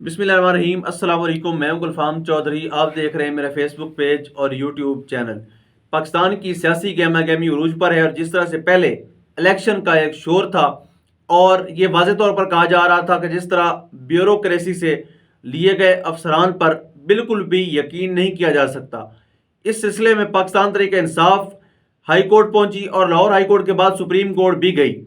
بسم اللہ الرحمن الرحیم۔ السلام علیکم، میں ہوں گلفام چودھری۔ آپ دیکھ رہے ہیں میرا فیس بک پیج اور یوٹیوب چینل۔ پاکستان کی سیاسی گہما گہمی عروج پر ہے، اور جس طرح سے پہلے الیکشن کا ایک شور تھا اور یہ واضح طور پر کہا جا رہا تھا کہ جس طرح بیوروکریسی سے لیے گئے افسران پر بالکل بھی یقین نہیں کیا جا سکتا، اس سلسلے میں پاکستان تحریک انصاف ہائی کورٹ پہنچی اور لاہور ہائی کورٹ کے بعد سپریم کورٹ بھی گئی،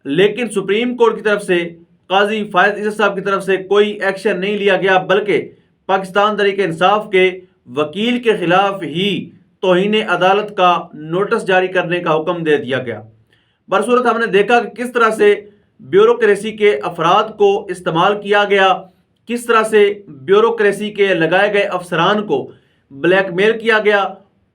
لیکن سپریم کورٹ کی طرف سے قاضی فائز عزت صاحب کی طرف سے کوئی ایکشن نہیں لیا گیا، بلکہ پاکستان تحریک انصاف کے وکیل کے خلاف ہی توہین عدالت کا نوٹس جاری کرنے کا حکم دے دیا گیا۔ برصورت ہم نے دیکھا کہ کس طرح سے بیوروکریسی کے افراد کو استعمال کیا گیا، کس طرح سے بیوروکریسی کے لگائے گئے افسران کو بلیک میل کیا گیا،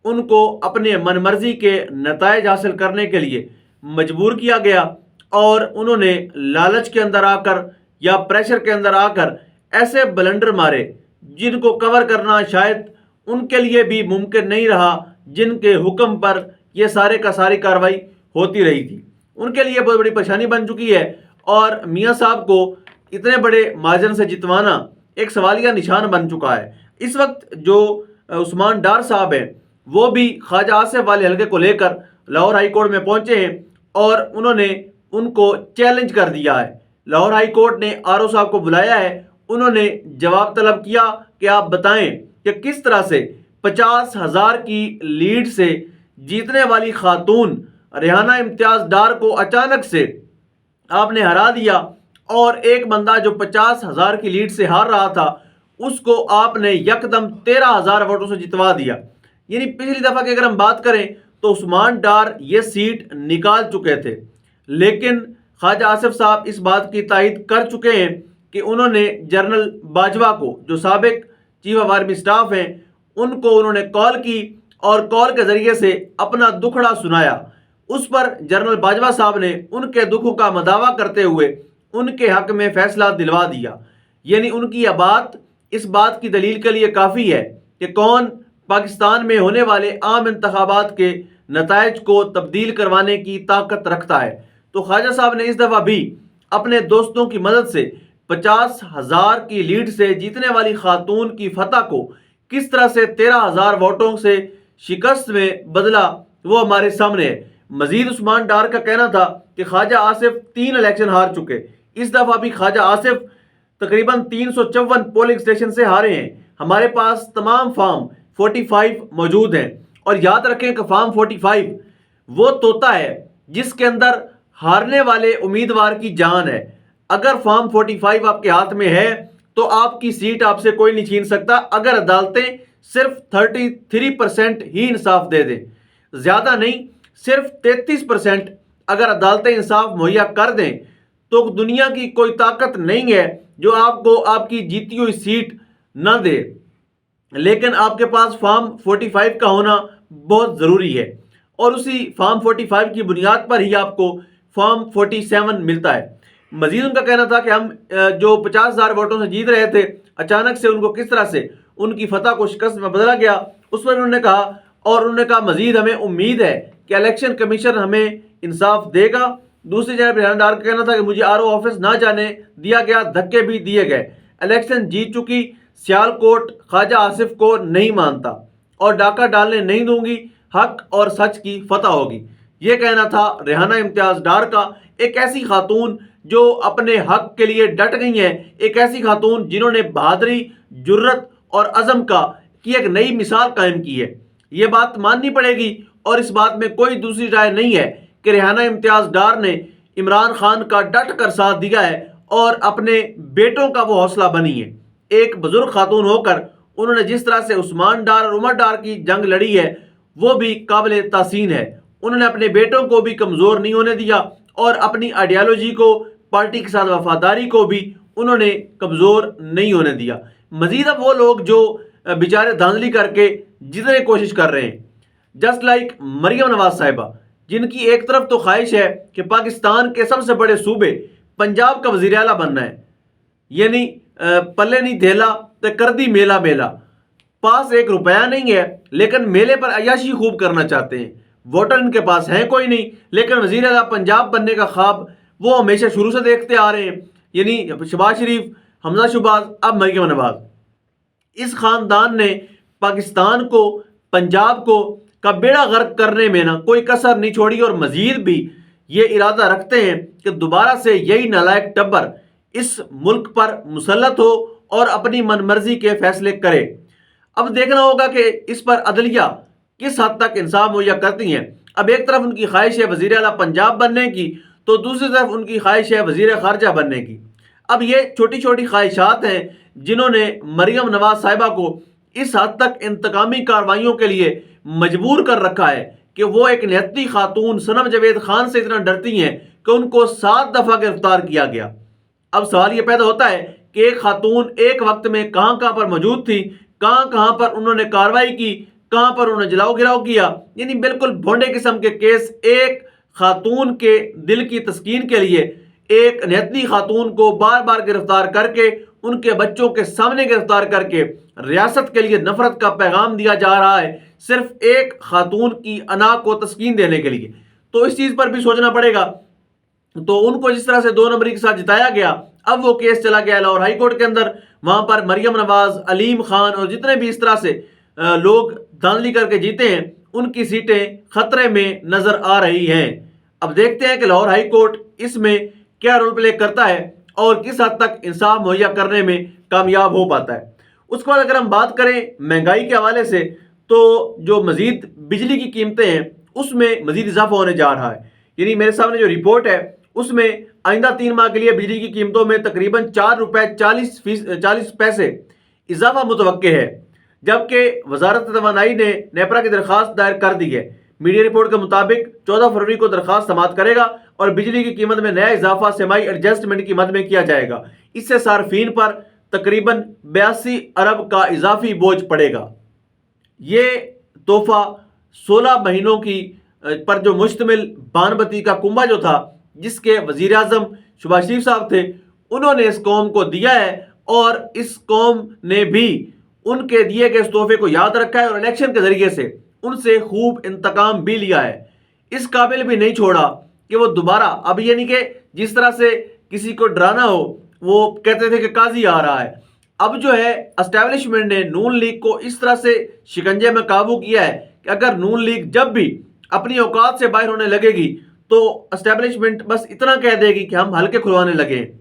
ان کو اپنے من مرضی کے نتائج حاصل کرنے کے لیے مجبور کیا گیا، اور انہوں نے لالچ کے اندر آ کر یا پریشر کے اندر آ کر ایسے بلنڈر مارے جن کو کور کرنا شاید ان کے لیے بھی ممکن نہیں رہا، جن کے حکم پر یہ سارے کا ساری کاروائی ہوتی رہی تھی۔ ان کے لیے بہت بڑی پریشانی بن چکی ہے، اور میاں صاحب کو اتنے بڑے مارجن سے جتوانا ایک سوالیہ نشان بن چکا ہے۔ اس وقت جو عثمان ڈار صاحب ہیں وہ بھی خواجہ آصف والے حلقے کو لے کر لاہور ہائی کورٹ میں پہنچے ہیں، اور انہوں نے ان کو چیلنج کر دیا ہے۔ لاہور ہائی کورٹ نے آر او صاحب کو بلایا ہے، انہوں نے جواب طلب کیا کہ آپ بتائیں کہ کس طرح سے 50,000 کی لیڈ سے جیتنے والی خاتون ریحانہ امتیاز ڈار کو اچانک سے آپ نے ہرا دیا، اور ایک بندہ جو 50,000 کی لیڈ سے ہار رہا تھا اس کو آپ نے یکدم 13,000 ووٹوں سے جتوا دیا۔ یعنی پچھلی دفعہ کی اگر ہم بات کریں تو عثمان ڈار یہ سیٹ نکال چکے تھے، لیکن خواجہ آصف صاحب اس بات کی تائید کر چکے ہیں کہ انہوں نے جنرل باجوہ کو، جو سابق چیف آف آرمی سٹاف ہیں، ان کو انہوں نے کال کی اور کال کے ذریعے سے اپنا دکھڑا سنایا۔ اس پر جنرل باجوہ صاحب نے ان کے دکھوں کا مداوع کرتے ہوئے ان کے حق میں فیصلہ دلوا دیا۔ یعنی ان کی یہ بات اس بات کی دلیل کے لیے کافی ہے کہ کون پاکستان میں ہونے والے عام انتخابات کے نتائج کو تبدیل کروانے کی طاقت رکھتا ہے۔ تو خواجہ صاحب نے اس دفعہ بھی اپنے دوستوں کی مدد سے 50,000 کی لیڈ سے جیتنے والی خاتون کی فتح کو کس طرح سے 13,000 ووٹوں سے شکست میں بدلا، وہ ہمارے سامنے ہے۔ مزید عثمان ڈار کا کہنا تھا کہ خواجہ آصف 3 الیکشن ہار چکے، اس دفعہ بھی خواجہ آصف تقریباً 354 پولنگ اسٹیشن سے ہارے ہیں۔ ہمارے پاس تمام فارم 45 موجود ہیں، اور یاد رکھیں کہ فارم 45 وہ طوطا ہے جس کے اندر ہارنے والے امیدوار کی جان ہے۔ اگر فارم 45 آپ کے ہاتھ میں ہے تو آپ کی سیٹ آپ سے کوئی نہیں چھین سکتا، اگر عدالتیں صرف 33% ہی انصاف دے دیں، زیادہ نہیں، صرف 33% اگر عدالتیں انصاف مہیا کر دیں تو دنیا کی کوئی طاقت نہیں ہے جو آپ کو آپ کی جیتی ہوئی سیٹ نہ دے۔ لیکن آپ کے پاس فارم 45 کا ہونا بہت ضروری ہے، اور اسی فارم 45 کی بنیاد پر ہی آپ کو فارم 47 ملتا ہے۔ مزید ان کا کہنا تھا کہ ہم جو 50,000 ووٹوں سے جیت رہے تھے، اچانک سے ان کو کس طرح سے ان کی فتح کو شکست میں بدلا گیا، اس پر انہوں نے کہا، اور انہوں نے کہا مزید ہمیں امید ہے کہ الیکشن کمیشن ہمیں انصاف دے گا۔ دوسری جانب ریحانہ ڈار کا کہنا تھا کہ مجھے آر او آفس نہ جانے دیا گیا، دھکے بھی دیے گئے، الیکشن جیت چکی سیالکوٹ خواجہ آصف کو نہیں مانتا اور ڈاکہ ڈالنے نہیں دوں گی، حق اور سچ کی فتح ہوگی۔ یہ کہنا تھا ریحانہ امتیاز ڈار کا، ایک ایسی خاتون جو اپنے حق کے لیے ڈٹ گئی ہیں، ایک ایسی خاتون جنہوں نے بہادری، جرت اور عزم کی ایک نئی مثال قائم کی ہے۔ یہ بات ماننی پڑے گی، اور اس بات میں کوئی دوسری رائے نہیں ہے کہ ریحانہ امتیاز ڈار نے عمران خان کا ڈٹ کر ساتھ دیا ہے اور اپنے بیٹوں کا وہ حوصلہ بنی ہے۔ ایک بزرگ خاتون ہو کر انہوں نے جس طرح سے عثمان ڈار اور عمر ڈار کی جنگ لڑی ہے وہ بھی قابل تحسین ہے۔ انہوں نے اپنے بیٹوں کو بھی کمزور نہیں ہونے دیا، اور اپنی آئیڈیالوجی کو، پارٹی کے ساتھ وفاداری کو بھی انہوں نے کمزور نہیں ہونے دیا۔ مزید اب وہ لوگ جو بیچارے دھاندلی کر کے جتنے کوشش کر رہے ہیں، جسٹ لائک مریم نواز صاحبہ، جن کی ایک طرف تو خواہش ہے کہ پاکستان کے سب سے بڑے صوبے پنجاب کا وزیر اعلیٰ بننا ہے، یعنی پلے نہیں دھیلا تو کردی میلہ میلہ، پاس ایک روپیہ نہیں ہے لیکن میلے پر عیاشی خوب کرنا چاہتے ہیں، ووٹر ان کے پاس ہیں کوئی نہیں، لیکن وزیر اعلیٰ پنجاب بننے کا خواب وہ ہمیشہ شروع سے دیکھتے آ رہے ہیں۔ یعنی شہباز شریف حمزہ شہباز، اب مریم نواز۔ اس خاندان نے پاکستان کو، پنجاب کو کا بیڑا غرق کرنے میں نہ کوئی کسر نہیں چھوڑی، اور مزید بھی یہ ارادہ رکھتے ہیں کہ دوبارہ سے یہی نالائق ٹبر اس ملک پر مسلط ہو اور اپنی من مرضی کے فیصلے کرے۔ اب دیکھنا ہوگا کہ اس پر عدلیہ کس حد تک انصاف مہیا کرتی ہیں۔ اب ایک طرف ان کی خواہش ہے وزیر اعلیٰ پنجاب بننے کی، تو دوسری طرف ان کی خواہش ہے وزیر خارجہ بننے کی۔ اب یہ چھوٹی چھوٹی خواہشات ہیں جنہوں نے مریم نواز صاحبہ کو اس حد تک انتقامی کارروائیوں کے لیے مجبور کر رکھا ہے کہ وہ ایک نہتی خاتون صنم جاوید خان سے اتنا ڈرتی ہیں کہ ان کو 7 دفعہ گرفتار کیا گیا۔ اب سوال یہ پیدا ہوتا ہے کہ ایک خاتون ایک وقت میں کہاں کہاں پر موجود تھی، کہاں کہاں پر انہوں نے کارروائی کی، کہاں پر انہوں نے جلاؤ گراؤ کیا، یعنی بالکل بھونڈے قسم کے کیس ایک خاتون کے دل کی تسکین کے لیے ایک نہتی خاتون کو بار بار گرفتار کر کے، ان کے بچوں کے سامنے گرفتار کر کے ریاست کے لیے نفرت کا پیغام دیا جا رہا ہے، صرف ایک خاتون کی انا کو تسکین دینے کے لیے۔ تو اس چیز پر بھی سوچنا پڑے گا۔ تو ان کو جس طرح سے 2 نمبری کے ساتھ جتایا گیا، اب وہ کیس چلا گیا لاہور ہائی کورٹ کے اندر، وہاں پر مریم نواز، علیم خان اور جتنے بھی اس طرح سے لوگ دھاندلی کر کے جیتے ہیں، ان کی سیٹیں خطرے میں نظر آ رہی ہیں۔ اب دیکھتے ہیں کہ لاہور ہائی کورٹ اس میں کیا رول پلے کرتا ہے اور کس حد تک انصاف مہیا کرنے میں کامیاب ہو پاتا ہے۔ اس کے بعد اگر ہم بات کریں مہنگائی کے حوالے سے، تو جو مزید بجلی کی قیمتیں ہیں اس میں مزید اضافہ ہونے جا رہا ہے۔ یعنی میرے سامنے جو رپورٹ ہے اس میں آئندہ 3 ماہ کے لیے بجلی کی قیمتوں میں تقریباً 4 روپے 40 پیسے اضافہ متوقع ہے، جبکہ وزارت توانائی نے نیپرا کی درخواست دائر کر دی ہے۔ میڈیا رپورٹ کے مطابق 14 فروری کو درخواست سماعت کرے گا اور بجلی کی قیمت میں نیا اضافہ سیمائی ایڈجسٹمنٹ کی مد میں کیا جائے گا۔ اس سے صارفین پر تقریباً 82 ارب کا اضافی بوجھ پڑے گا۔ یہ تحفہ 16 مہینوں کی پر جو مشتمل بان بتی کا کنبہ جو تھا، جس کے وزیر اعظم شہباز شریف صاحب تھے، انہوں نے اس قوم کو دیا ہے، اور اس قوم نے بھی ان کے دیے گئے اس تحفے کو یاد رکھا ہے اور الیکشن کے ذریعے سے ان سے خوب انتقام بھی لیا ہے۔ اس قابل بھی نہیں چھوڑا کہ وہ دوبارہ، اب یہ نہیں کہ جس طرح سے کسی کو ڈرانا ہو، وہ کہتے تھے کہ قاضی آ رہا ہے، اب جو ہے اسٹیبلشمنٹ نے نون لیگ کو اس طرح سے شکنجے میں قابو کیا ہے کہ اگر نون لیگ جب بھی اپنی اوقات سے باہر ہونے لگے گی تو اسٹیبلشمنٹ بس اتنا کہہ دے گی کہ ہم حلقے کھلوانے لگے ہیں۔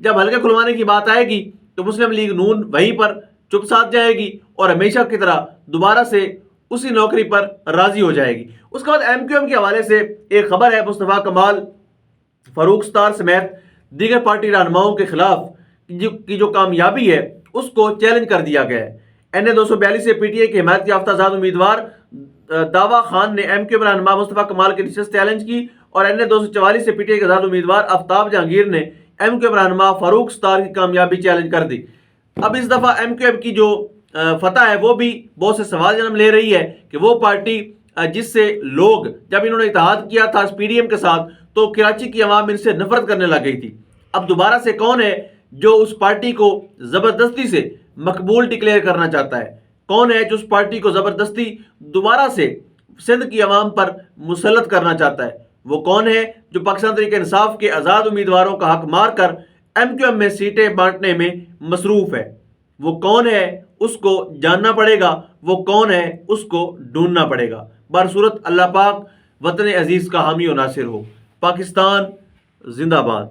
جب حلقے کھلوانے کی بات آئے گی تو مسلم لیگ نون وہیں پر چپ ساتھ جائے گی اور ہمیشہ کی طرح دوبارہ سے اسی نوکری پر راضی ہو جائے گی۔ اس کے بعد ایم کیو ایم کے حوالے سے ایک خبر ہے، مصطفیٰ کمال، فاروق ستار سمیت دیگر پارٹی رہنماؤں کے خلاف کی جو کامیابی ہے اس کو چیلنج کر دیا گیا ہے۔ NA 242 سے پی ٹی آئی کے حمایت یافتہ آزاد امیدوار داوا خان نے ایم کیو ایم رہنما مصطفیٰ کمال کی نشست چیلنج کی، اور NA 244 سے پی ٹی آئی کے آزاد امیدوار آفتاب جہانگیر نے ایم کیو ایم رہنما فاروق ستار کی کامیابی چیلنج کر دی۔ اب اس دفعہ ایم کیو ایم کی جو فتح ہے وہ بھی بہت سے سوال جنم لے رہی ہے کہ وہ پارٹی جس سے لوگ جب انہوں نے اتحاد کیا تھا پی ڈی ایم کے ساتھ تو کراچی کی عوام ان سے نفرت کرنے لگ گئی تھی، اب دوبارہ سے کون ہے جو اس پارٹی کو زبردستی سے مقبول ڈکلیئر کرنا چاہتا ہے؟ کون ہے جو اس پارٹی کو زبردستی دوبارہ سے سندھ کی عوام پر مسلط کرنا چاہتا ہے؟ وہ کون ہے جو پاکستان تحریک انصاف کے آزاد امیدواروں کا حق مار کر ایم کیو ایم میں سیٹیں بانٹنے میں مصروف ہے؟ وہ کون ہے اس کو جاننا پڑے گا، وہ کون ہے اس کو ڈھونڈنا پڑے گا۔ برصورت اللہ پاک وطن عزیز کا حامی و ناصر ہو۔ پاکستان زندہ باد۔